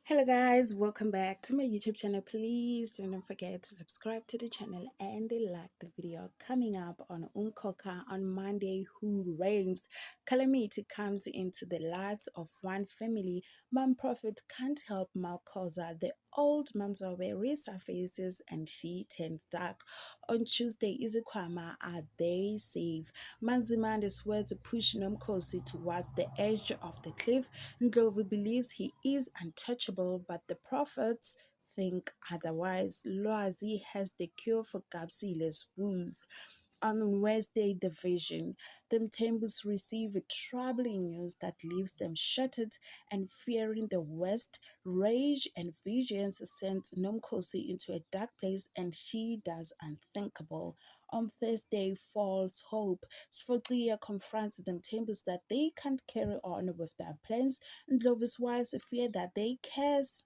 Hello guys, welcome back to my YouTube channel. Please don't forget to subscribe to the channel and like the video. Coming up on Unkoka on Monday, who reigns. Calamity comes into the lives of one family. Mom Prophet can't help Malkoza. The old Mamzawe resurfaces and she turns dark. On Tuesday, Izikwama, are they safe? Manzimande's words push Nomkosi towards the edge of the cliff. Ndlovu believes he is untouchable, but the prophets think otherwise. Loazi has the cure for Kapsile's wounds. On Wednesday, the vision. The Mtembus receive troubling news that leaves them shattered and fearing the West. Rage and vengeance sends Nomkosi into a dark place and she does unthinkable. On Thursday, false hope. Sfotia confronts the Mtembus that they can't carry on with their plans, and Ndlovu's wives fear that their cares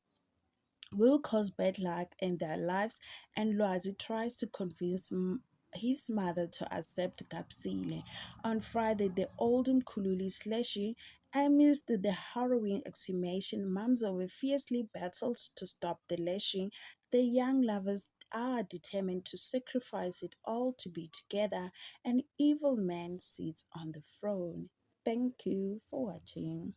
will cause bad luck in their lives, and Loazi tries to convince his mother to accept Kapsile. On Friday, the old Mkhululi Sleshi, amidst the harrowing exhumation, Mamzawe fiercely battles to stop the lashing. The young lovers are determined to sacrifice it all to be together. An evil man sits on the throne. Thank you for watching.